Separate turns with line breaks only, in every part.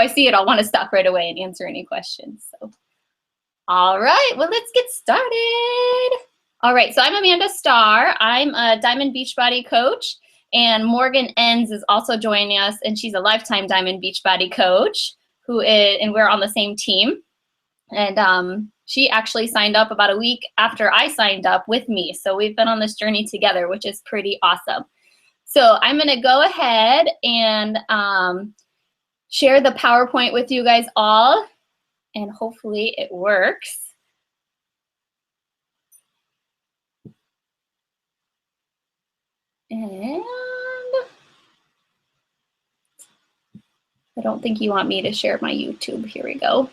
I see it, I'll want to stop right away and answer any questions. So, all right, well, let's get started. All right, so I'm Amanda Starr. I'm a Diamond Beachbody coach, and Morgan Enns is also joining us, and she's a lifetime Diamond Beachbody coach, and we're on the same team. And she actually signed up about a week after I signed up with me. So we've been on this journey together, which is pretty awesome. So I'm going to go ahead and share the PowerPoint with you guys all, and hopefully it works. And I don't think you want me to share my YouTube. Here we go.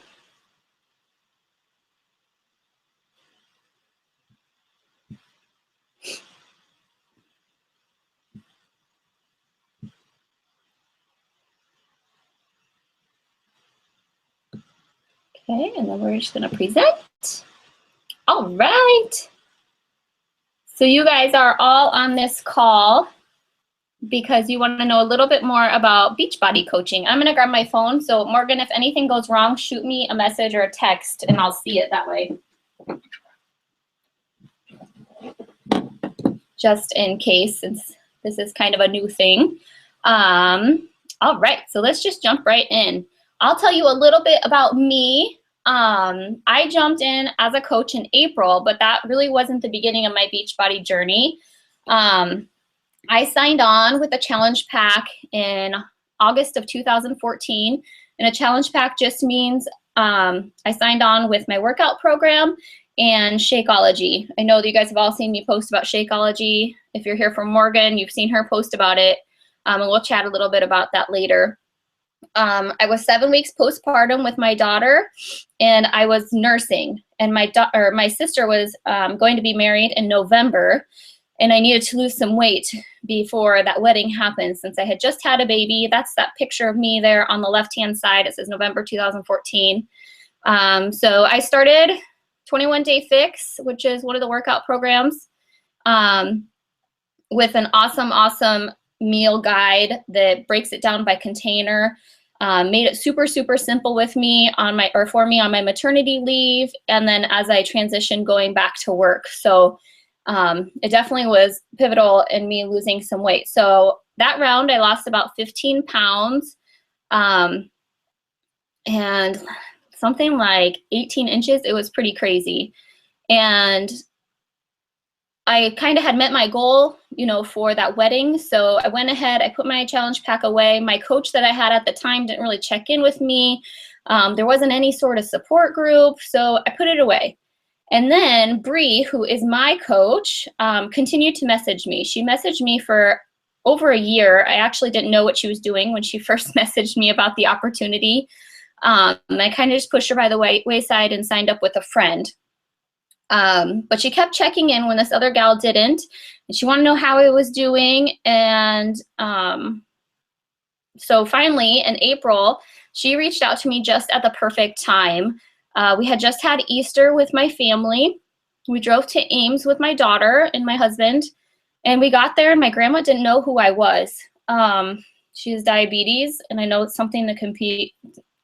Okay, and then we're just going to present. All right. So you guys are all on this call because you want to know a little bit more about Beachbody coaching. I'm going to grab my phone. So Morgan, if anything goes wrong, shoot me a message or a text and I'll see it that way. Just in case, since this is kind of a new thing. All right, so let's just jump right in. I'll tell you a little bit about me. I jumped in as a coach in April, but that really wasn't the beginning of my Beachbody journey. I signed on with a challenge pack in August of 2014, and a challenge pack just means I signed on with my workout program and Shakeology. I know that you guys have all seen me post about Shakeology. If you're here from Morgan, you've seen her post about it, and we'll chat a little bit about that later. I was 7 weeks postpartum with my daughter, and I was nursing, and my sister was going to be married in November, and I needed to lose some weight before that wedding happened since I had just had a baby. That's that picture of me there on the left-hand side. It says November 2014. So I started 21 Day Fix, which is one of the workout programs, with an awesome meal guide that breaks it down by container. Made it super simple with me for me on my maternity leave, and then as I transitioned going back to work. So it definitely was pivotal in me losing some weight. So that round I lost about 15 pounds and something like 18 inches. It was pretty crazy. And I kind of had met my goal, for that wedding. So I went ahead, I put my challenge pack away. My coach that I had at the time didn't really check in with me. There wasn't any sort of support group, so I put it away. And then Bree, who is my coach, continued to message me. She messaged me for over a year. I actually didn't know what she was doing when she first messaged me about the opportunity. And I kind of just pushed her by the wayside and signed up with a friend. But she kept checking in when this other gal didn't, and she wanted to know how I was doing. And so finally in April, she reached out to me just at the perfect time. We had just had Easter with my family. We drove to Ames with my daughter and my husband, and we got there and my grandma didn't know who I was. She has diabetes, and I know it's something that can be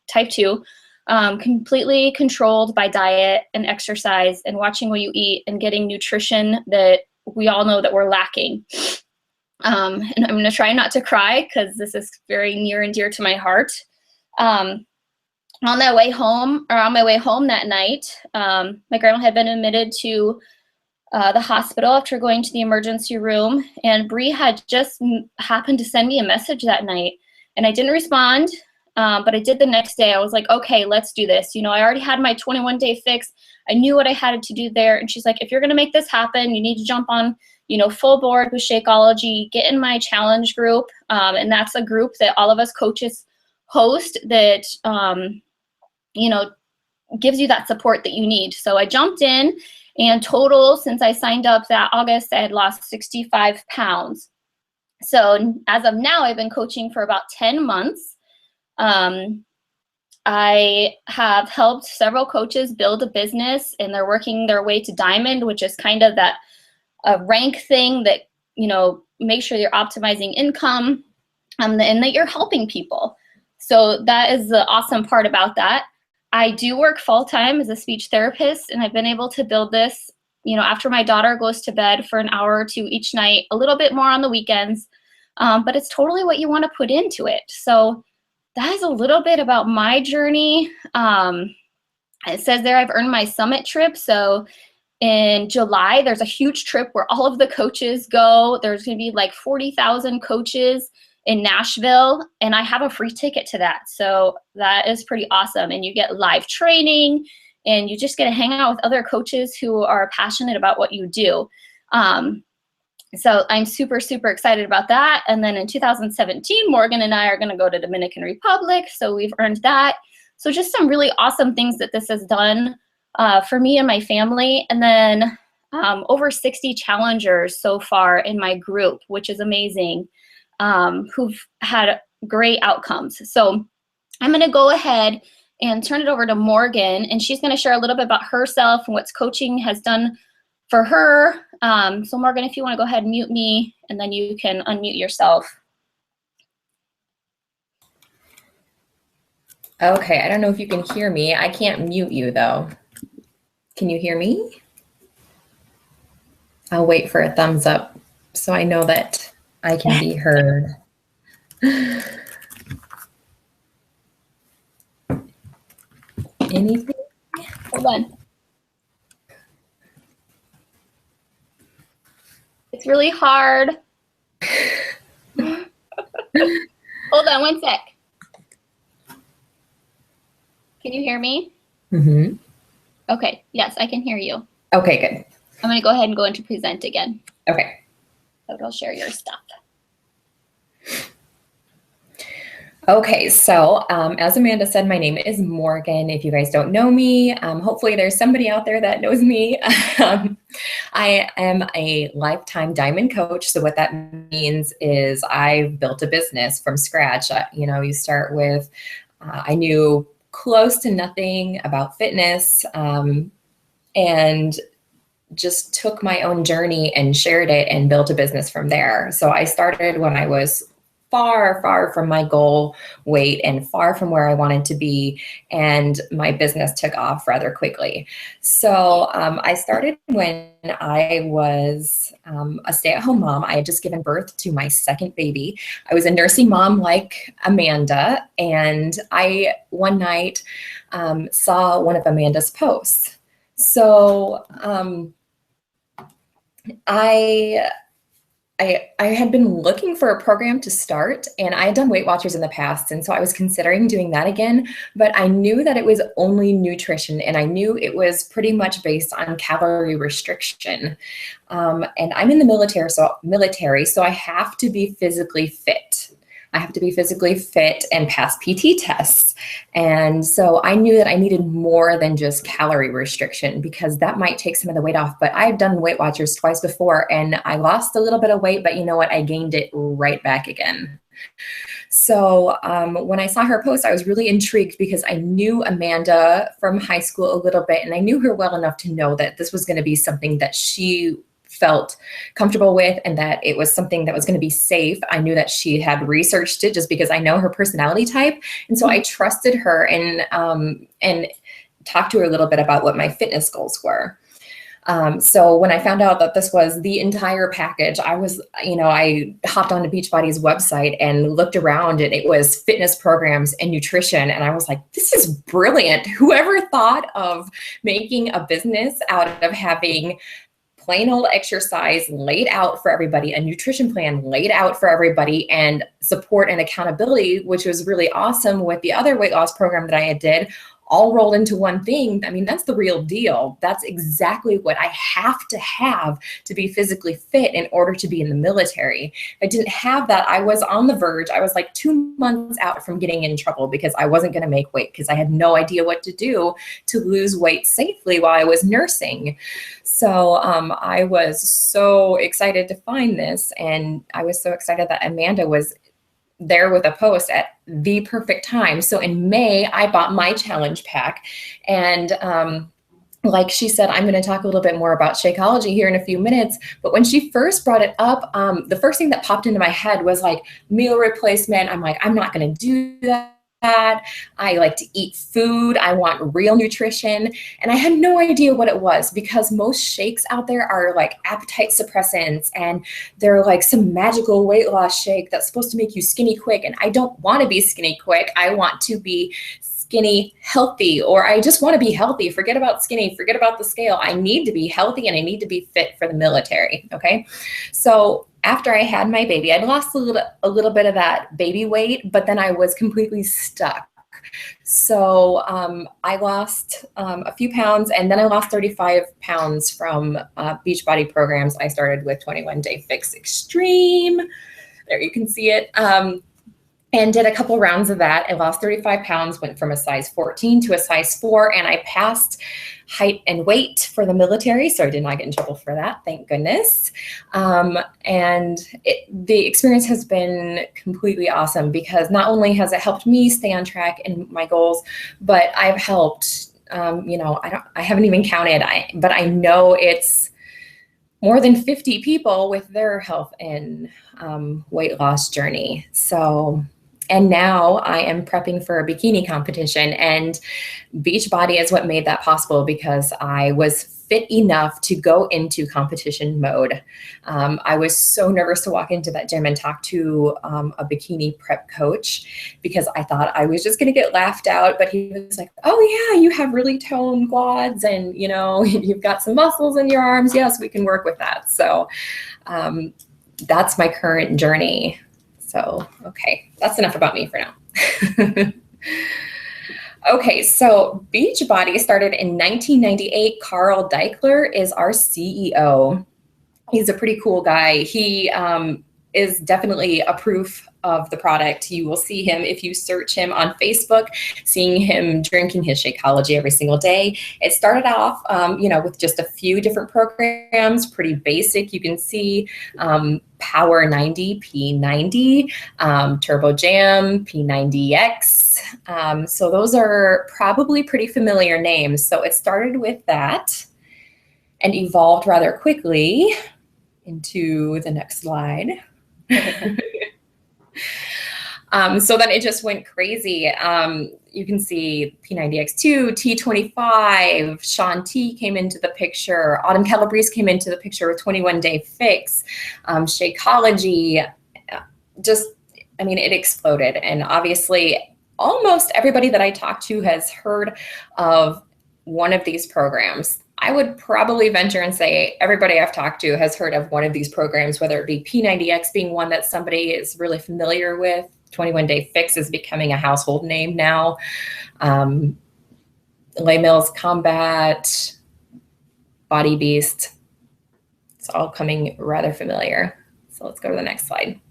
type 2. Completely controlled by diet and exercise and watching what you eat and getting nutrition that we all know that we're lacking. And I'm going to try not to cry because this is very near and dear to my heart. On my way home that night, my grandma had been admitted to the hospital after going to the emergency room, and Bree had just happened to send me a message that night, and I didn't respond. But I did the next day. I was like, okay, let's do this. I already had my 21 Day Fix. I knew what I had to do there. And she's like, if you're going to make this happen, you need to jump on, full board with Shakeology, get in my challenge group. And that's a group that all of us coaches host that, gives you that support that you need. So I jumped in, and total, since I signed up that August, I had lost 65 pounds. So as of now, I've been coaching for about 10 months. I have helped several coaches build a business, and they're working their way to Diamond, which is kind of that rank thing that, make sure you're optimizing income and that you're helping people. So that is the awesome part about that. I do work full-time as a speech therapist, and I've been able to build this, after my daughter goes to bed for an hour or two each night, a little bit more on the weekends, but it's totally what you want to put into it. So that is a little bit about my journey. It says there I've earned my summit trip. So in July, there's a huge trip where all of the coaches go. There's going to be like 40,000 coaches in Nashville, and I have a free ticket to that. So that is pretty awesome. And you get live training, and you just get to hang out with other coaches who are passionate about what you do. So I'm super, super excited about that. And then in 2017, Morgan and I are going to go to Dominican Republic. So we've earned that. So just some really awesome things that this has done for me and my family. And then over 60 challengers so far in my group, which is amazing, who've had great outcomes. So I'm going to go ahead and turn it over to Morgan, and she's going to share a little bit about herself and what coaching has done for her. So Morgan, if you want to go ahead and mute me, and then you can unmute yourself.
Okay, I don't know if you can hear me. I can't mute you though. Can you hear me? I'll wait for a thumbs up so I know that I can be heard. Anything?
Hold on. It's really hard. Hold on one sec. Can you hear me?
Mm-hmm.
Okay, yes, I can hear you.
Okay, good.
I'm going to go ahead and go into present again.
Okay.
So it'll share your stuff.
Okay, so as Amanda said, my name is Morgan. If you guys don't know me, hopefully there's somebody out there that knows me. I am a lifetime diamond coach. So what that means is I've built a business from scratch. You start with, I knew close to nothing about fitness, and just took my own journey and shared it and built a business from there. So I started when I was far, far from my goal weight and far from where I wanted to be. And my business took off rather quickly. So I started when I was a stay-at-home mom. I had just given birth to my second baby. I was a nursing mom like Amanda. And I, one night, saw one of Amanda's posts. So I had been looking for a program to start, and I had done Weight Watchers in the past. And so I was considering doing that again, but I knew that it was only nutrition, and I knew it was pretty much based on calorie restriction. And I'm in the military, so I have to be physically fit. I have to be physically fit and pass PT tests. And so I knew that I needed more than just calorie restriction, because that might take some of the weight off. But I've done Weight Watchers twice before, and I lost a little bit of weight, but you know what? I gained it right back again. So when I saw her post, I was really intrigued because I knew Amanda from high school a little bit, and I knew her well enough to know that this was going to be something that she felt comfortable with, and that it was something that was going to be safe. I knew that she had researched it just because I know her personality type. And so I trusted her and talked to her a little bit about what my fitness goals were. So when I found out that this was the entire package, I hopped onto Beachbody's website and looked around, and it was fitness programs and nutrition. And I was like, this is brilliant. Whoever thought of making a business out of having plain old exercise laid out for everybody, a nutrition plan laid out for everybody, and support and accountability, which was really awesome with the other weight loss program that I had did, all rolled into one thing. I mean, that's the real deal. That's exactly what I have to be physically fit in order to be in the military. If I didn't have that, I was on the verge. I was like 2 months out from getting in trouble because I wasn't going to make weight, because I had no idea what to do to lose weight safely while I was nursing. So I was so excited to find this, and I was so excited that Amanda was there with a post at the perfect time. So in May, I bought my challenge pack, and like she said, I'm going to talk a little bit more about Shakeology here in a few minutes. But when she first brought it up, the first thing that popped into my head was like meal replacement. I'm like, I'm not going to do that. I like to eat food. I want real nutrition. And I had no idea what it was, because most shakes out there are like appetite suppressants, and they're like some magical weight loss shake that's supposed to make you skinny quick. And I don't want to be skinny quick. I want to be skinny healthy, or I just want to be healthy. Forget about skinny, forget about the scale. I need to be healthy and I need to be fit for the military. Okay. So after I had my baby, I'd lost a little bit of that baby weight, but then I was completely stuck. So I lost a few pounds, and then I lost 35 pounds from Beachbody programs. I started with 21 Day Fix Extreme. There you can see it. And did a couple rounds of that. I lost 35 pounds, went from a size 14 to a size 4, and I passed height and weight for the military, so I did not get in trouble for that, thank goodness. And the experience has been completely awesome, because not only has it helped me stay on track in my goals, but I've helped, I haven't even counted, but I know it's more than 50 people with their health and weight loss journey. So, and now I am prepping for a bikini competition, and Beachbody is what made that possible, because I was fit enough to go into competition mode. I was so nervous to walk into that gym and talk to a bikini prep coach, because I thought I was just going to get laughed out. But he was like, "Oh yeah, you have really toned quads, and you've got some muscles in your arms. Yes, we can work with that." So that's my current journey. So, okay, that's enough about me for now. Okay, so Beachbody started in 1998. Carl Deichler is our CEO. He's a pretty cool guy. He is definitely a proof of the product. You will see him if you search him on Facebook, seeing him drinking his Shakeology every single day. It started off, with just a few different programs, pretty basic. You can see Power 90, P90, Turbo Jam, P90X. So those are probably pretty familiar names. So it started with that and evolved rather quickly into the next slide. So then it just went crazy. You can see P90X2, T25, Sean T came into the picture, Autumn Calabrese came into the picture with 21 Day Fix, Shakeology, it exploded. And obviously almost everybody that I talked to has heard of one of these programs. I would probably venture and say everybody I've talked to has heard of one of these programs, whether it be P90X being one that somebody is really familiar with. 21 Day Fix is becoming a household name now. Les Mills Combat, Body Beast, it's all coming rather familiar. So let's go to the next slide.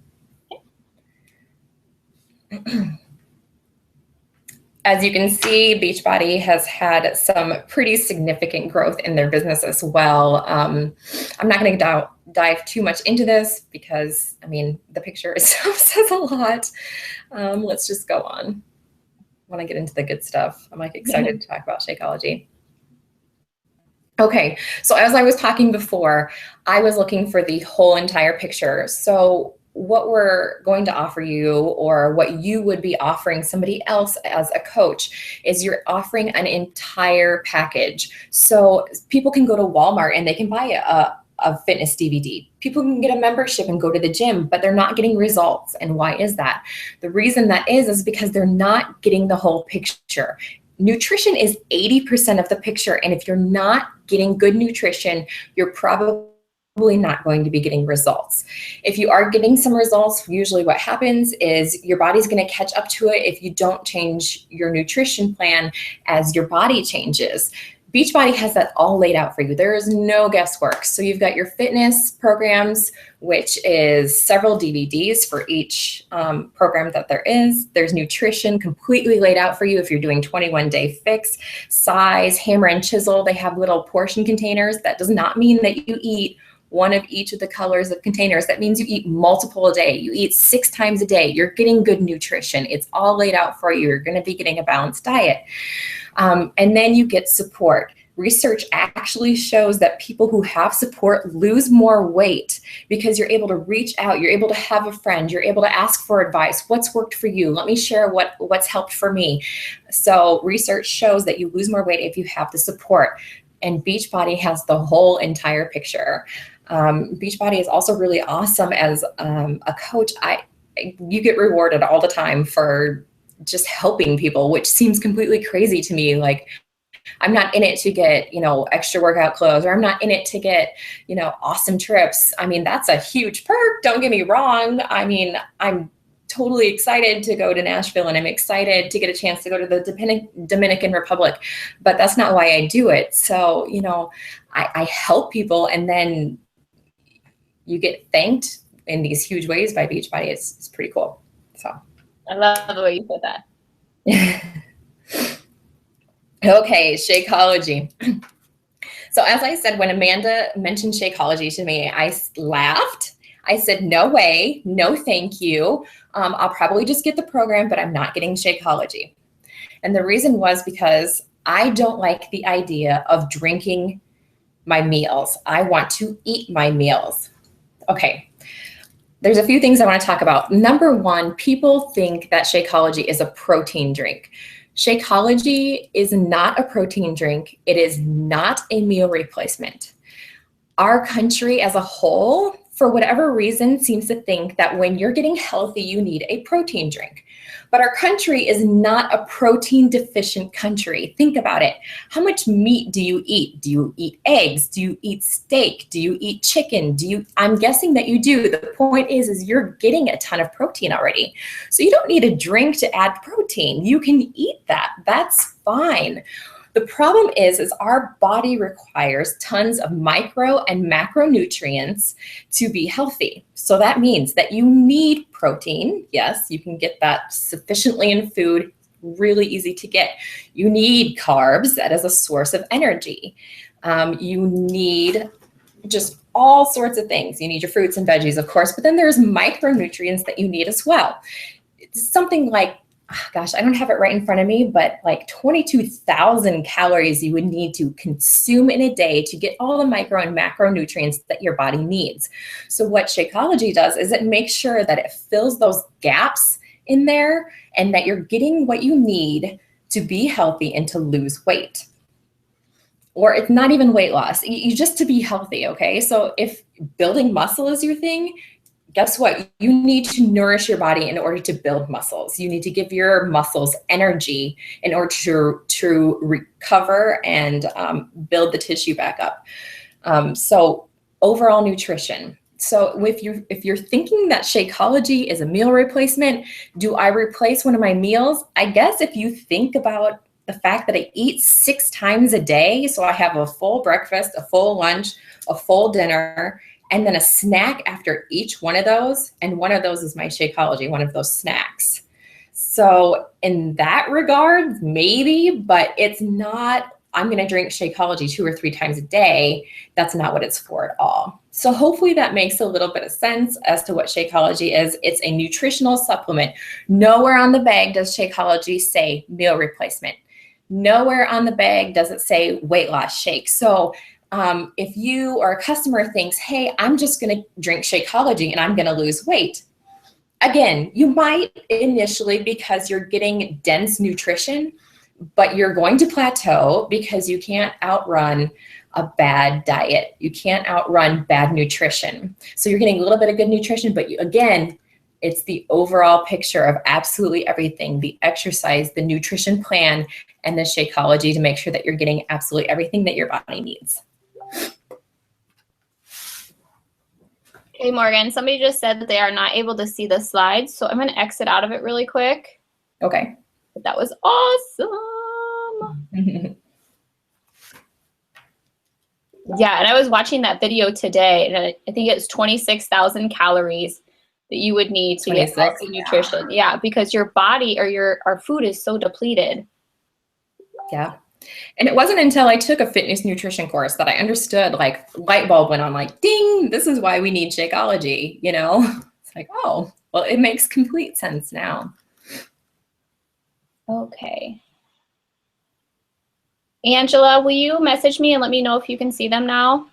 As you can see, Beachbody has had some pretty significant growth in their business as well. I'm not going to dive too much into this because, the picture itself says a lot. Let's just go on. I want to get into the good stuff. I'm excited to talk about Shakeology. Okay, so as I was talking before, I was looking for the whole entire picture. So what we're going to offer you, or what you would be offering somebody else as a coach, is you're offering an entire package. So people can go to Walmart and they can buy a fitness DVD. People can get a membership and go to the gym, but they're not getting results. And why is that? The reason that is because they're not getting the whole picture. Nutrition is 80% of the picture. And if you're not getting good nutrition, you're probably not going to be getting results. If you are getting some results, usually what happens is your body's going to catch up to it if you don't change your nutrition plan as your body changes. Beachbody has that all laid out for you. There is no guesswork. So you've got your fitness programs, which is several DVDs for each program that there is. There's nutrition completely laid out for you if you're doing 21 Day Fix, size, hammer and chisel. They have little portion containers. That does not mean that you eat one of each of the colors of containers. That means you eat multiple a day. You eat 6 times a day. You're getting good nutrition. It's all laid out for you. You're going to be getting a balanced diet. And then you get support. Research actually shows that people who have support lose more weight because you're able to reach out, you're able to have a friend, you're able to ask for advice. What's worked for you? Let me share what's helped for me. So research shows that you lose more weight if you have the support. And Beachbody has the whole entire picture. Beachbody is also really awesome as a coach. You get rewarded all the time for just helping people, which seems completely crazy to me. Like, I'm not in it to get, extra workout clothes, or I'm not in it to get, awesome trips. I mean, that's a huge perk. Don't get me wrong. I mean, I'm totally excited to go to Nashville, and I'm excited to get a chance to go to the Dominican Republic, but that's not why I do it. So, I help people, and then you get thanked in these huge ways by Beachbody. It's pretty cool. So
I love the way you put that.
Okay, Shakeology. So as I said, when Amanda mentioned Shakeology to me, I laughed. I said, no way, no thank you. I'll probably just get the program, but I'm not getting Shakeology. And the reason was because I don't like the idea of drinking my meals. I want to eat my meals. Okay, there's a few things I want to talk about. Number one, people think that Shakeology is a protein drink. Shakeology is not a protein drink. It is not a meal replacement. Our country as a whole, for whatever reason, seems to think that when you're getting healthy, you need a protein drink. But our country is not a protein deficient country. Think about it. How much meat do you eat? Do you eat eggs? Do you eat steak? Do you eat chicken? I'm guessing that you do. The point is you're getting a ton of protein already. So you don't need a drink to add protein. You can eat that. That's fine. The problem is our body requires tons of micro and macronutrients to be healthy. So that means that you need protein. Yes, you can get that sufficiently in food, really easy to get. You need carbs, that is a source of energy. You need just all sorts of things. You need your fruits and veggies, of course, but then there's micronutrients that you need as well. It's something like, gosh, I don't have it right in front of me, but like 22,000 calories you would need to consume in a day to get all the micro and macronutrients that your body needs. So what Shakeology does is it makes sure that it fills those gaps in there and that you're getting what you need to be healthy and to lose weight. Or it's not even weight loss, you just to be healthy, okay? So if building muscle is your thing, guess what? You need to nourish your body in order to build muscles. You need to give your muscles energy in order to recover and build the tissue back up. So overall nutrition. So if you're thinking that Shakeology is a meal replacement, do I replace one of my meals? I guess if you think about the fact that I eat 6 times a day, so I have a full breakfast, a full lunch, a full dinner, and then a snack after each one of those. And one of those is my Shakeology, one of those snacks. So in that regard, maybe, but it's not, I'm going to drink Shakeology 2 or 3 times a day. That's not what it's for at all. So hopefully that makes a little bit of sense as to what Shakeology is. It's a nutritional supplement. Nowhere on the bag does Shakeology say meal replacement. Nowhere on the bag does it say weight loss shake. So if you or a customer thinks, hey, I'm just going to drink Shakeology and I'm going to lose weight. Again, you might initially because you're getting dense nutrition, but you're going to plateau because you can't outrun a bad diet. You can't outrun bad nutrition. So you're getting a little bit of good nutrition, but again, it's the overall picture of absolutely everything, the exercise, the nutrition plan, and the Shakeology to make sure that you're getting absolutely everything that your body needs.
Okay, Morgan, somebody just said that they are not able to see the slides, so I'm going to exit out of it really quick.
Okay.
But that was awesome. Yeah, and I was watching that video today, and I think it's 26,000 calories that you would need to get healthy nutrition. Yeah, because your body or our food is so depleted.
Yeah. And it wasn't until I took a fitness nutrition course that I understood, like, light bulb went on, like, ding, this is why we need Shakeology, you know? It's like, oh, well, it makes complete sense now.
Okay. Angela, will you message me and let me know if you can see them now?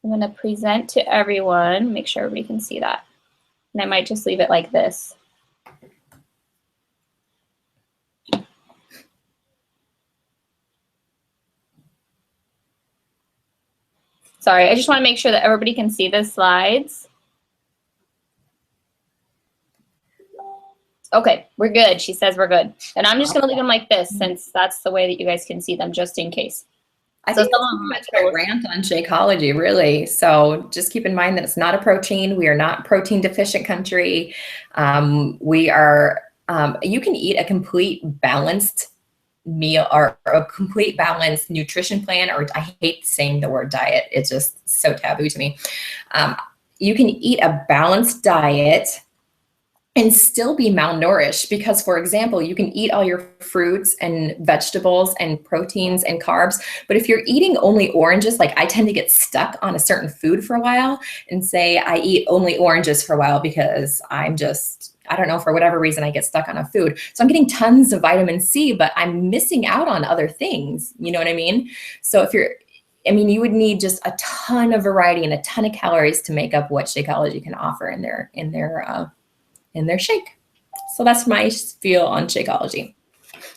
I'm going to present to everyone, make sure everybody can see that. And I might just leave it like this. Sorry, I just want to make sure that everybody can see the slides. Okay, we're good. She says we're good. And I'm just going to leave them like this since that's the way that you guys can see them, just in case.
I think that's my rant on Shakeology, really. So just keep in mind that it's not a protein. We are not protein deficient country. We are, you can eat a complete balanced meal or a complete balanced nutrition plan, or I hate saying the word diet. It's just so taboo to me. You can eat a balanced diet and still be malnourished because, for example, you can eat all your fruits and vegetables and proteins and carbs, but if you're eating only oranges, like I tend to get stuck on a certain food for a while and say I eat only oranges for a while because I'm just, I don't know, for whatever reason, I get stuck on a food. So I'm getting tons of vitamin C, but I'm missing out on other things. You know what I mean? So if you're, I mean, you would need just a ton of variety and a ton of calories to make up what Shakeology can offer in their shake. So that's my feel on Shakeology.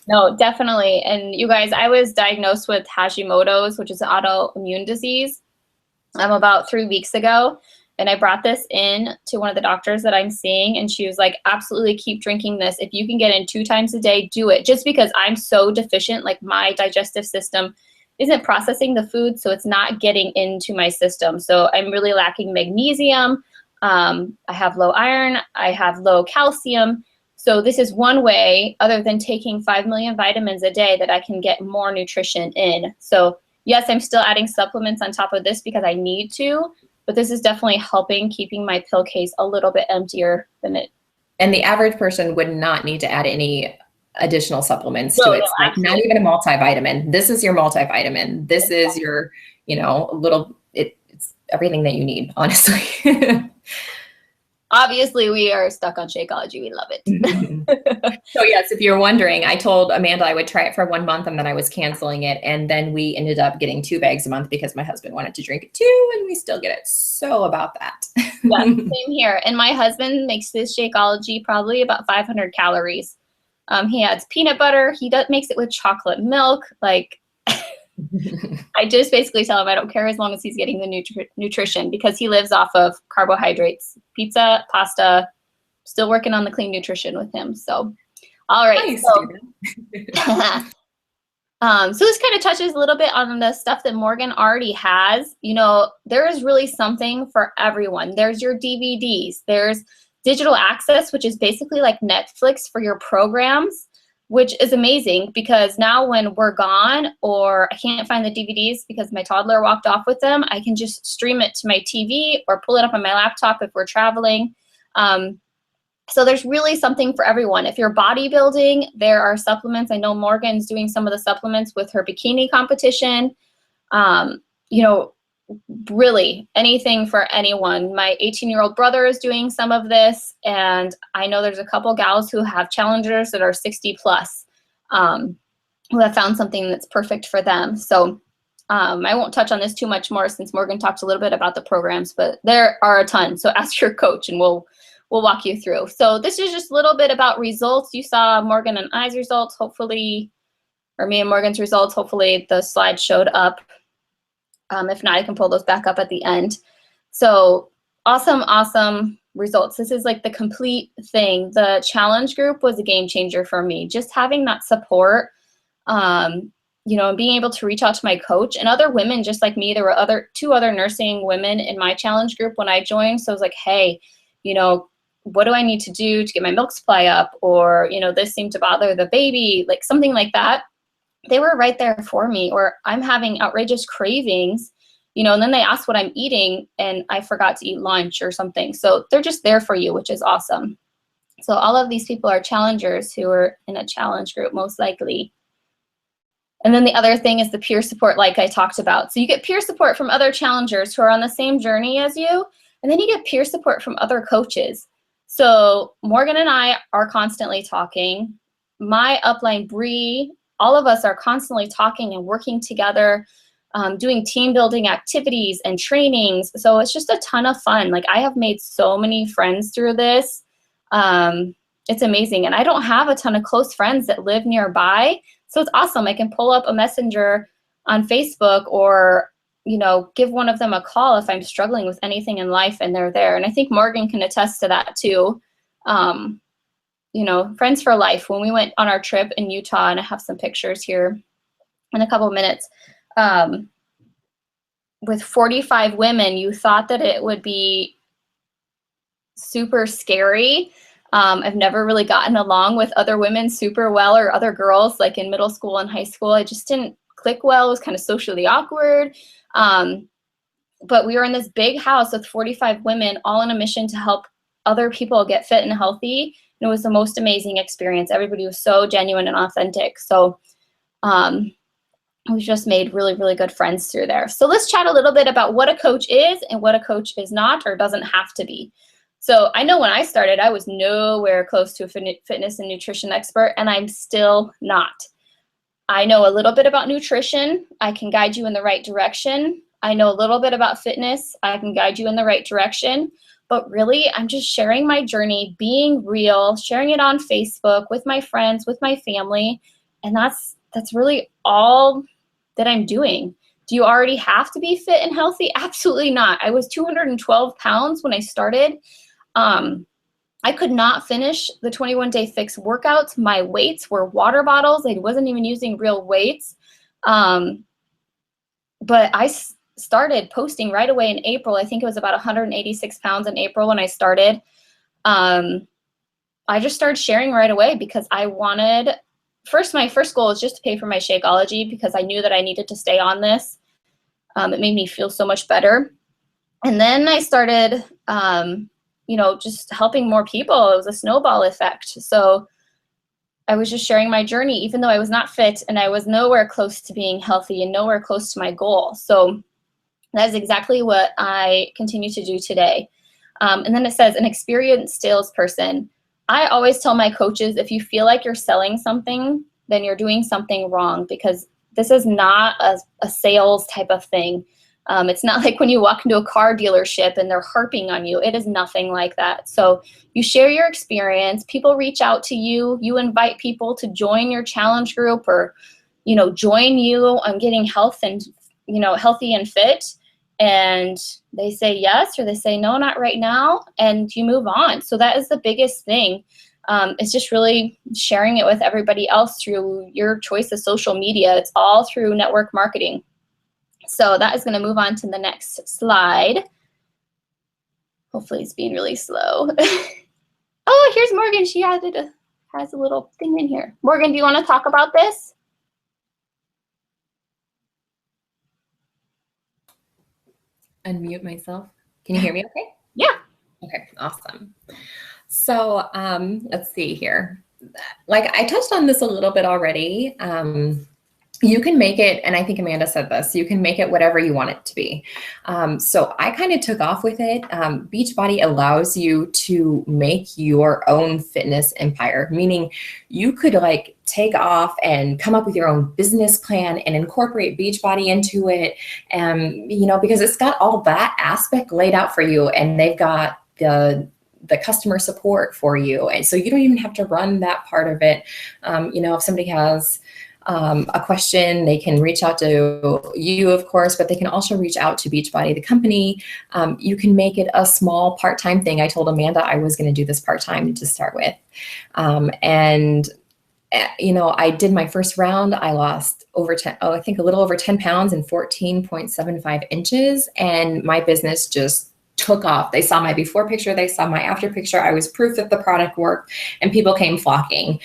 No, definitely. And you guys, I was diagnosed with Hashimoto's, which is an autoimmune disease, about 3 weeks ago. And I brought this in to one of the doctors that I'm seeing, and she was like, absolutely keep drinking this. If you can get in 2 times a day, do it. Just because I'm so deficient, like my digestive system isn't processing the food, so it's not getting into my system. So I'm really lacking magnesium. I have low iron, I have low calcium. So this is one way, other than taking 5 million vitamins a day, that I can get more nutrition in. So yes, I'm still adding supplements on top of this because I need to, but this is definitely helping keeping my pill case a little bit emptier than it.
And the average person would not need to add any additional supplements to it. It's like not even a multivitamin. This is your multivitamin. This is your, it's everything that you need, honestly.
Obviously, we are stuck on Shakeology. We love it.
So yes, if you're wondering, I told Amanda I would try it for 1 month and then I was canceling it. And then we ended up getting 2 bags a month because my husband wanted to drink it too. And we still get it. So about that.
Yeah, same here. And my husband makes this Shakeology probably about 500 calories. He adds peanut butter. He makes it with chocolate milk. Like, I just basically tell him I don't care as long as he's getting the nutrition, because he lives off of carbohydrates, pizza, pasta. Still working on the clean nutrition with him. So, all right.
Nice,
so this kind of touches a little bit on the stuff that Morgan already has. You know, there is really something for everyone. There's your DVDs. There's digital access, which is basically like Netflix for your programs, which is amazing because now when we're gone or I can't find the DVDs because my toddler walked off with them, I can just stream it to my TV or pull it up on my laptop if we're traveling. So there's really something for everyone. If you're bodybuilding, there are supplements. I know Morgan's doing some of the supplements with her bikini competition. You know, really anything for anyone. My 18-year-old brother is doing some of this, and I know there's a couple gals who have challengers that are 60 plus who have found something that's perfect for them. So I won't touch on this too much more since Morgan talked a little bit about the programs, but there are a ton. So ask your coach and we'll walk you through. So this is just a little bit about results. You saw Morgan and I's results, hopefully, or me and Morgan's results. Hopefully the slide showed up. If not, I can pull those back up at the end. So awesome, awesome results. This is like the complete thing. The challenge group was a game changer for me. Just having that support, you know, and being able to reach out to my coach and other women just like me. There were 2 other nursing women in my challenge group when I joined. So I was like, hey, you know, what do I need to do to get my milk supply up? Or, you know, this seemed to bother the baby, like something like that. They were right there for me. Or I'm having outrageous cravings, you know, and then they ask what I'm eating and I forgot to eat lunch or something. So they're just there for you, which is awesome. So all of these people are challengers who are in a challenge group, most likely. And then the other thing is the peer support, like I talked about. So you get peer support from other challengers who are on the same journey as you, and then you get peer support from other coaches. So Morgan and I are constantly talking. My upline, Bree, all of us are constantly talking and working together, doing team building activities and trainings. So it's just a ton of fun. Like, I have made so many friends through this. It's amazing. And I don't have a ton of close friends that live nearby. So it's awesome. I can pull up a messenger on Facebook, or, you know, give one of them a call if I'm struggling with anything in life and they're there. And I think Morgan can attest to that too. You know, friends for life. When we went on our trip in Utah, and I have some pictures here in a couple of minutes, with 45 women, you thought that it would be super scary. I've never really gotten along with other women super well, or other girls like in middle school and high school. I just didn't click well. It was kind of socially awkward. But we were in this big house with 45 women, all on a mission to help other people get fit and healthy. And it was the most amazing experience. Everybody was so genuine and authentic. So we just made really, really good friends through there. So let's chat a little bit about what a coach is and what a coach is not, or doesn't have to be. So I know when I started, I was nowhere close to a fitness and nutrition expert, and I'm still not. I know a little bit about nutrition. I can guide you in the right direction. I know a little bit about fitness. I can guide you in the right direction. But really, I'm just sharing my journey, being real, sharing it on Facebook with my friends, with my family. And that's really all that I'm doing. Do you already have to be fit and healthy? Absolutely not. I was 212 pounds when I started. I could not finish the 21-day fix workouts. My weights were water bottles. I wasn't even using real weights. But I started posting right away in April. I think it was about 186 pounds in April when I started. I just started sharing right away because I wanted, my first goal was just to pay for my Shakeology, because I knew that I needed to stay on this. It made me feel so much better. And then I started, just helping more people. It was a snowball effect. So I was just sharing my journey, even though I was not fit and I was nowhere close to being healthy and nowhere close to my goal. So that is exactly what I continue to do today. And then it says, an experienced salesperson. I always tell my coaches, if you feel like you're selling something, then you're doing something wrong, because this is not a sales type of thing. It's not like when you walk into a car dealership and they're harping on you. It is nothing like that. So you share your experience, people reach out to you, you invite people to join your challenge group, or, join you on getting healthy and fit. And they say yes, or they say no, not right now, and you move on. So that is the biggest thing. It's just really sharing it with everybody else through your choice of social media. It's all through network marketing. So that is going to move on to the next slide. Hopefully it's being really slow. Oh, here's Morgan. She has a little thing in here. Morgan, do you want to talk about this?
Unmute myself. Can you hear me okay?
Yeah.
Okay, awesome. So let's see here. Like I touched on this a little bit already. You can make it, and I think Amanda said this, you can make it whatever you want it to be. So I kind of took off with it. Beachbody allows you to make your own fitness empire, meaning you could like take off and come up with your own business plan and incorporate Beachbody into it. Because it's got all that aspect laid out for you, and they've got the customer support for you. And so you don't even have to run that part of it. If somebody has a question, they can reach out to you, of course, but they can also reach out to Beachbody, the company. You can make it a small part-time thing. I told Amanda I was going to do this part-time to start with. I did my first round. I lost a little over 10 pounds and 14.75 inches. And my business just took off. They saw my before picture, they saw my after picture. I was proof that the product worked, and people came flocking.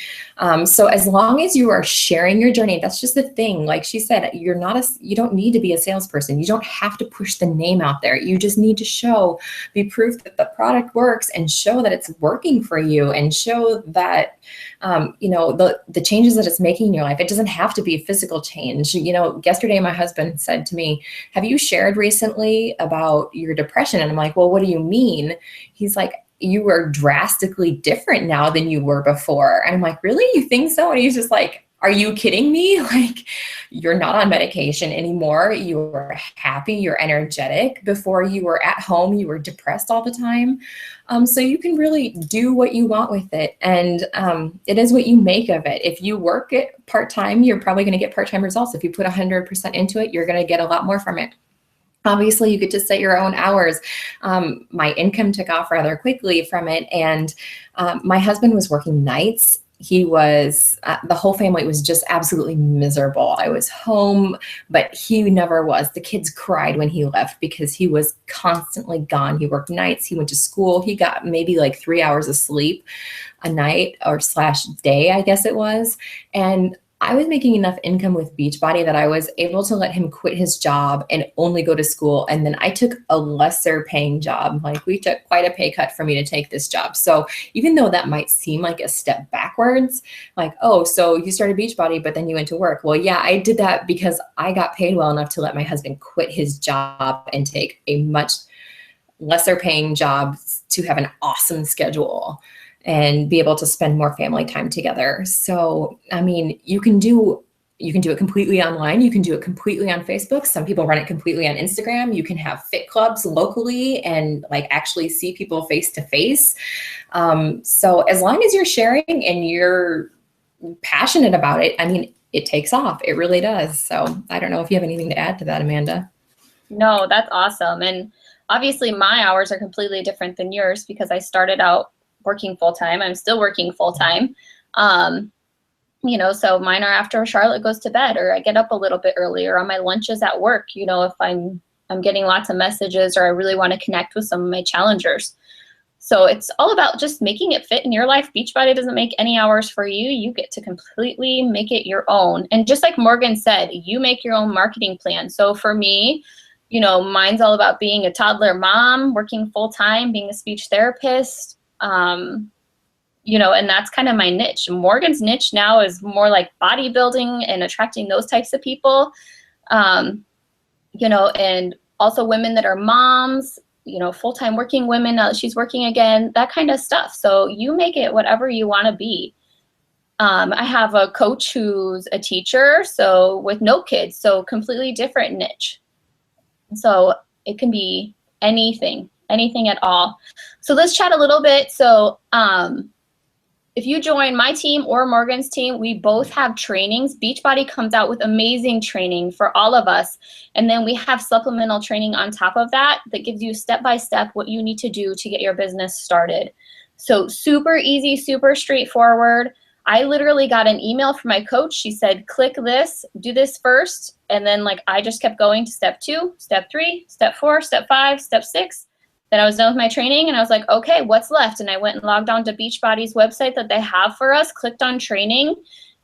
So as long as you are sharing your journey, that's just the thing. Like she said, you don't need to be a salesperson. You don't have to push the name out there. You just need to be proof that the product works, and show that it's working for you, and show that, the changes that it's making in your life. It doesn't have to be a physical change. Yesterday my husband said to me, have you shared recently about your depression? And I'm like, well, what do you mean? He's like, you are drastically different now than you were before. And I'm like, really? You think so? And he's just like, are you kidding me? Like, you're not on medication anymore. You're happy, you're energetic. Before, you were at home, you were depressed all the time. So you can really do what you want with it. And it is what you make of it. If you work it part-time, you're probably going to get part-time results. If you put 100% into it, you're going to get a lot more from it. Obviously, you get to set your own hours. My income took off rather quickly from it. And my husband was working nights. He was, the whole family was just absolutely miserable. I was home, but he never was. The kids cried when he left because he was constantly gone. He worked nights. He went to school. He got maybe like 3 hours of sleep a night or slash day, I guess it was. And I was making enough income with Beachbody that I was able to let him quit his job and only go to school. And then I took a lesser paying job. Like, we took quite a pay cut for me to take this job. So even though that might seem like a step backwards, like, oh, so you started Beachbody, but then you went to work. Well, yeah, I did that because I got paid well enough to let my husband quit his job and take a much lesser paying job to have an awesome schedule and be able to spend more family time together. So, I mean, you can do it completely online. You can do it completely on Facebook. Some people run it completely on Instagram. You can have fit clubs locally and like actually see people face to face. So as long as you're sharing and you're passionate about it, I mean, it takes off. It really does. So I don't know if you have anything to add to that, Amanda.
No, that's awesome. And obviously my hours are completely different than yours because I started out working full-time. I'm still working full-time. You know, so mine are after Charlotte goes to bed, or I get up a little bit earlier on my lunches at work, you know, if I'm getting lots of messages or I really want to connect with some of my challengers. So it's all about just making it fit in your life. Beachbody doesn't make any hours for you. You get to completely make it your own. And just like Morgan said, you make your own marketing plan. So for me, you know, mine's all about being a toddler mom, working full-time, being a speech therapist, you know, and that's kind of my niche. Morgan's niche now is more like bodybuilding and attracting those types of people, you know, and also women that are moms, you know, full-time working women, now that she's working again, that kind of stuff. So you make it whatever you want to be. I have a coach who's a teacher, so with no kids, so completely different niche. So it can be anything at all. So let's chat a little bit. So if you join my team or Morgan's team, we both have trainings. Beachbody comes out with amazing training for all of us. And then we have supplemental training on top of that that gives you step-by-step what you need to do to get your business started. So super easy, super straightforward. I literally got an email from my coach. She said, click this, do this first. And then like I just kept going to step 2, step 3, step 4, step 5, step 6. Then I was done with my training and I was like, okay, what's left? And I went and logged on to Beachbody's website that they have for us, clicked on training,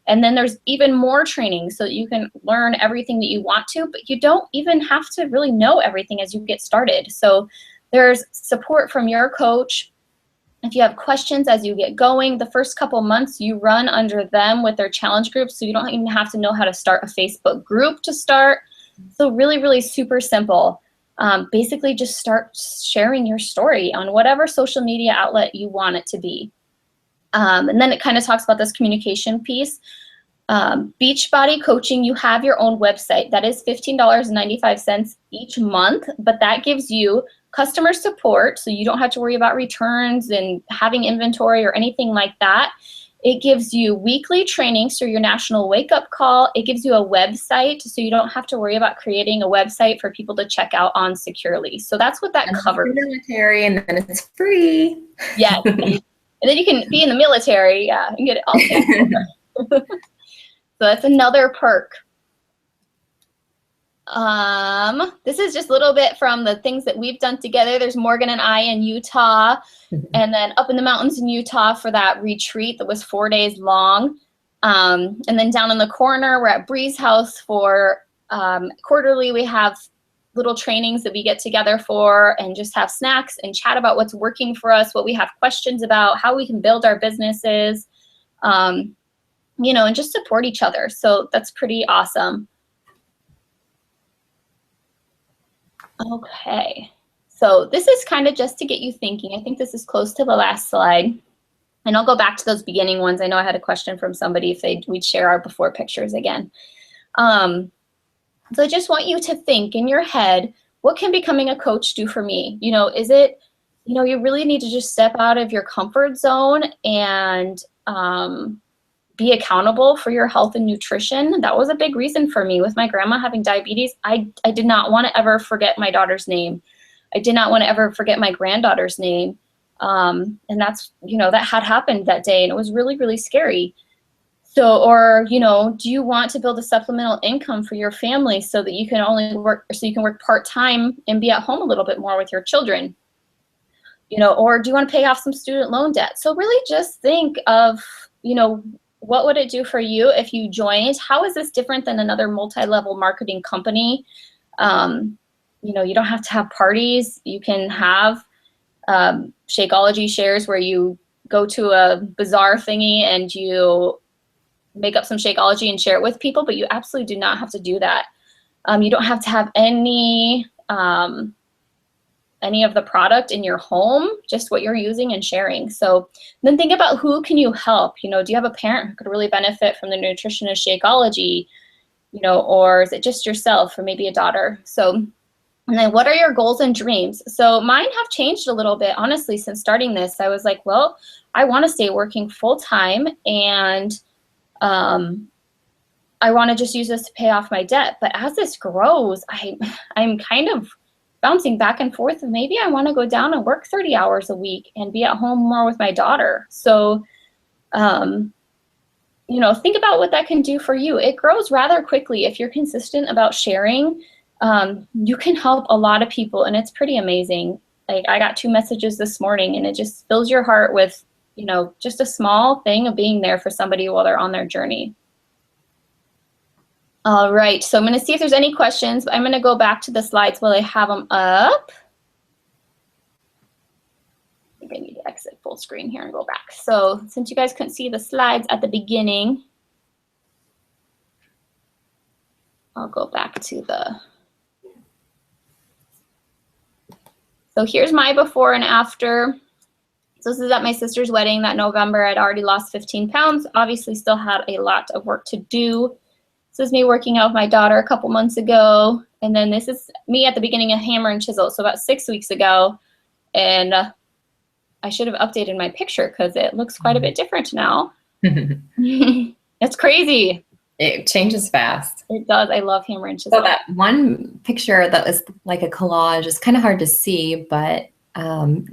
and then there's even more training so that you can learn everything that you want to, but you don't even have to really know everything as you get started. So there's support from your coach. If you have questions as you get going, the first couple months you run under them with their challenge groups, so you don't even have to know how to start a Facebook group to start. So really, really super simple. Basically just start sharing your story on whatever social media outlet you want it to be. And then it kind of talks about this communication piece. Beachbody coaching, you have your own website. That is $15.95 each month, but that gives you customer support, so you don't have to worry about returns and having inventory or anything like that. It gives you weekly trainings through your national wake-up call. It gives you a website, so you don't have to worry about creating a website for people to check out on securely. So that's what that covers.
Military, and then it's free.
Yes. And then you can be in the military, yeah, and get it all paid for. So that's another perk. This is just a little bit from the things that we've done together. There's Morgan and I in Utah, and then up in the mountains in Utah for that retreat that was 4 days long. And then down in the corner, we're at Bree's house for quarterly. We have little trainings that we get together for and just have snacks and chat about what's working for us, what we have questions about, how we can build our businesses, you know, and just support each other. So that's pretty awesome. Okay, So this is kind of just to get you thinking. I think this is close to the last slide. And I'll go back to those beginning ones. I know I had a question from somebody if we'd share our before pictures again. So I just want you to think in your head, what can becoming a coach do for me? You know, is it, you know, you really need to just step out of your comfort zone and be accountable for your health and nutrition. That was a big reason for me with my grandma having diabetes. I did not want to ever forget my daughter's name. I did not want to ever forget my granddaughter's name. And that's, you know, that had happened that day, and it was really, really scary. So, or, you know, do you want to build a supplemental income for your family so that you can only work, so you can work part-time and be at home a little bit more with your children? You know, or do you want to pay off some student loan debt? So really just think of, you know, what would it do for you if you joined? How is this different than another multi-level marketing company? You know, you don't have to have parties. You can have Shakeology shares where you go to a bazaar thingy and you make up some Shakeology and share it with people, but you absolutely do not have to do that. You don't have to have any of the product in your home, just what you're using and sharing. So then think about who can you help? You know, do you have a parent who could really benefit from the nutrition of Shakeology? You know, or is it just yourself or maybe a daughter? So, and then what are your goals and dreams? So mine have changed a little bit, honestly, since starting this. I was like, well, I want to stay working full time, and I want to just use this to pay off my debt. But as this grows, I'm kind of bouncing back and forth. And maybe I want to go down and work 30 hours a week and be at home more with my daughter. So, you know, think about what that can do for you. It grows rather quickly if you're consistent about sharing. You can help a lot of people, and it's pretty amazing. Like, I got 2 messages this morning, and it just fills your heart with, you know, just a small thing of being there for somebody while they're on their journey. All right, so I'm going to see if there's any questions, but I'm going to go back to the slides while I have them up. I think I need to exit full screen here and go back. So since you guys couldn't see the slides at the beginning, I'll go back to the... So here's my before and after. So this is at my sister's wedding that November. I'd already lost 15 pounds. Obviously still had a lot of work to do. This is me working out with my daughter a couple months ago. And then this is me at the beginning of Hammer and Chisel, so about 6 weeks ago. And I should have updated my picture because it looks quite a bit different now. It's crazy.
It changes fast.
It does. I love Hammer and Chisel.
So that one picture that was like a collage is kind of hard to see, but
oh,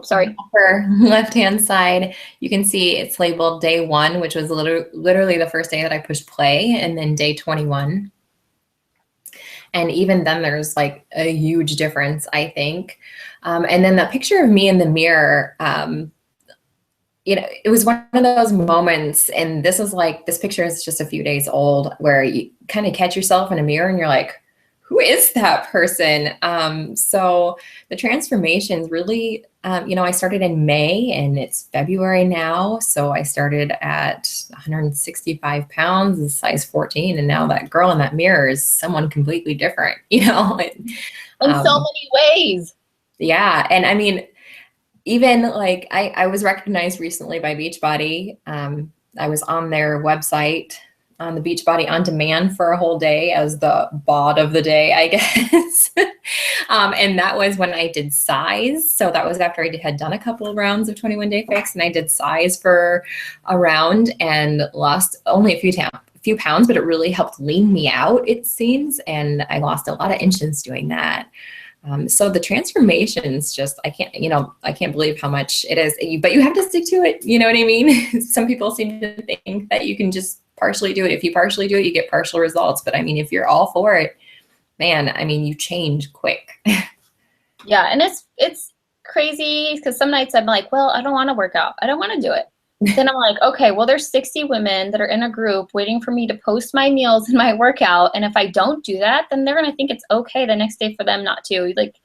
sorry.
Upper left-hand side, you can see it's labeled day 1, which was literally the first day that I pushed play, and then day 21. And even then there's like a huge difference, I think. And then the picture of me in the mirror, you know, it was one of those moments, and this picture is just a few days old, where you kind of catch yourself in a mirror and you're like, who is that person? So the transformations really, you know, I started in May and it's February now. So I started at 165 pounds, a size 14. And now that girl in that mirror is someone completely different, you know?
In so many ways.
Yeah. And I mean, even like I was recognized recently by Beachbody. I was on their website on the Beachbody On Demand for a whole day as the bod of the day, I guess. And that was when I did size. So that was after I had done a couple of rounds of 21 Day Fix, and I did size for a round and lost only a few pounds, but it really helped lean me out, it seems. And I lost a lot of inches doing that. So the transformations, just, I can't believe how much it is, but you have to stick to it. You know what I mean? Some people seem to think that you can just partially do it. If you partially do it, you get partial results. But I mean, if you're all for it, man, I mean, you change quick.
Yeah. And it's crazy because some nights I'm like, well, I don't want to work out. I don't want to do it. Then I'm like, okay, well, there's 60 women that are in a group waiting for me to post my meals and my workout. And if I don't do that, then they're going to think it's okay the next day for them not to. Like,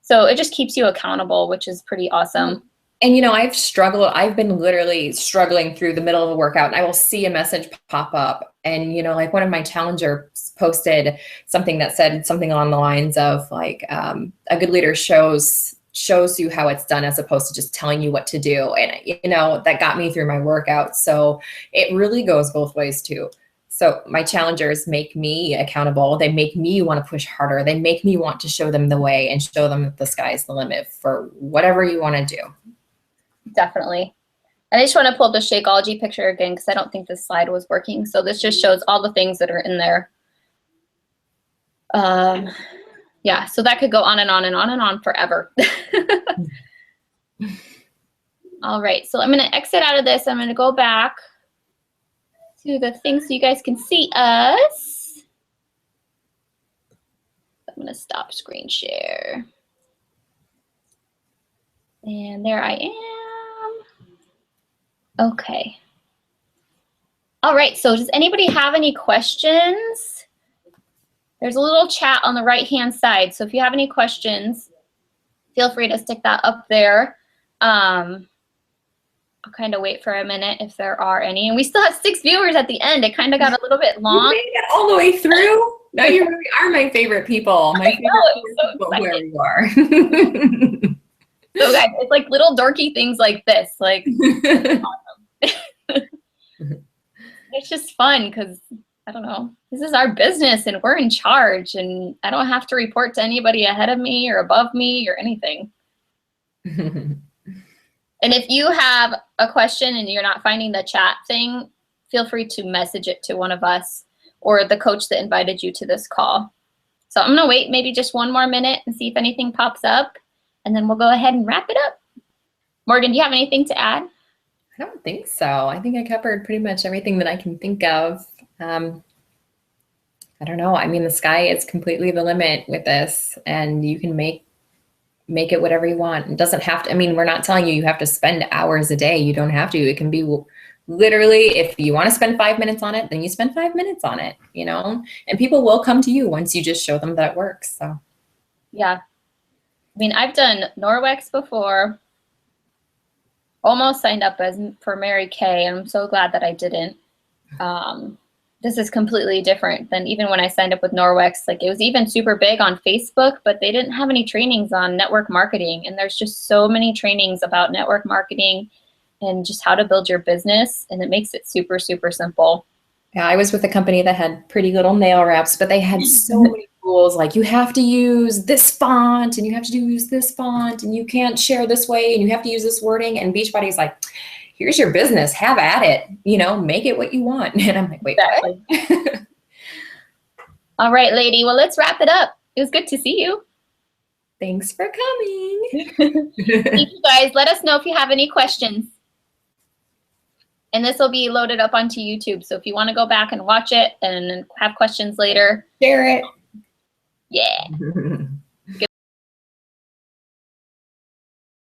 so it just keeps you accountable, which is pretty awesome.
And, you know, I've been literally struggling through the middle of a workout, and I will see a message pop up. And, you know, like one of my challengers posted something that said something along the lines of like, a good leader shows you how it's done as opposed to just telling you what to do. And, you know, that got me through my workout. So it really goes both ways too. So my challengers make me accountable. They make me want to push harder. They make me want to show them the way and show them that the sky's the limit for whatever you want to do.
Definitely. And I just want to pull up the Shakeology picture again because I don't think this slide was working. So this just shows all the things that are in there. Yeah, so that could go on and on and on and on forever. All right, so I'm going to exit out of this. I'm going to go back to the thing so you guys can see us. I'm going to stop screen share. And there I am. Okay. All right, so does anybody have any questions? There's a little chat on the right-hand side. So if you have any questions, feel free to stick that up there. I'll kind of wait for a minute if there are any. And we still have 6 viewers at the end. It kind of got a little bit long.
You made it all the way through? No, you really are my favorite people. My favorite people where you are.
So guys, it's like little dorky things like this. Like, awesome. It's just fun because, I don't know, this is our business and we're in charge and I don't have to report to anybody ahead of me or above me or anything. And if you have a question and you're not finding the chat thing, feel free to message it to one of us or the coach that invited you to this call. So I'm gonna wait maybe just 1 more minute and see if anything pops up, and then we'll go ahead and wrap it up. Morgan, do you have anything to add?
I don't think so. I think I covered pretty much everything that I can think of. I don't know. I mean, the sky is completely the limit with this, and you can make it whatever you want. It doesn't have to, I mean, we're not telling you have to spend hours a day. You don't have to. It can be literally, if you want to spend 5 minutes on it, then you spend 5 minutes on it, you know, and people will come to you once you just show them that it works. So, yeah.
I mean, I've done Norwex before, almost signed up for Mary Kay, and I'm so glad that I didn't. This is completely different than even when I signed up with Norwex. Like, it was even super big on Facebook, but they didn't have any trainings on network marketing. And there's just so many trainings about network marketing and just how to build your business. And it makes it super, super simple.
Yeah, I was with a company that had pretty little nail reps, but they had so many rules. Like, you have to use this font and you have to use this font and you can't share this way and you have to use this wording. And Beachbody is like, here's your business, have at it, you know, make it what you want. And I'm like, wait,
exactly. What? All right, lady. Well, let's wrap it up. It was good to see you.
Thanks for coming.
Thank you guys. Let us know if you have any questions. And this will be loaded up onto YouTube. So if you want to go back and watch it and have questions later,
share it.
Yeah.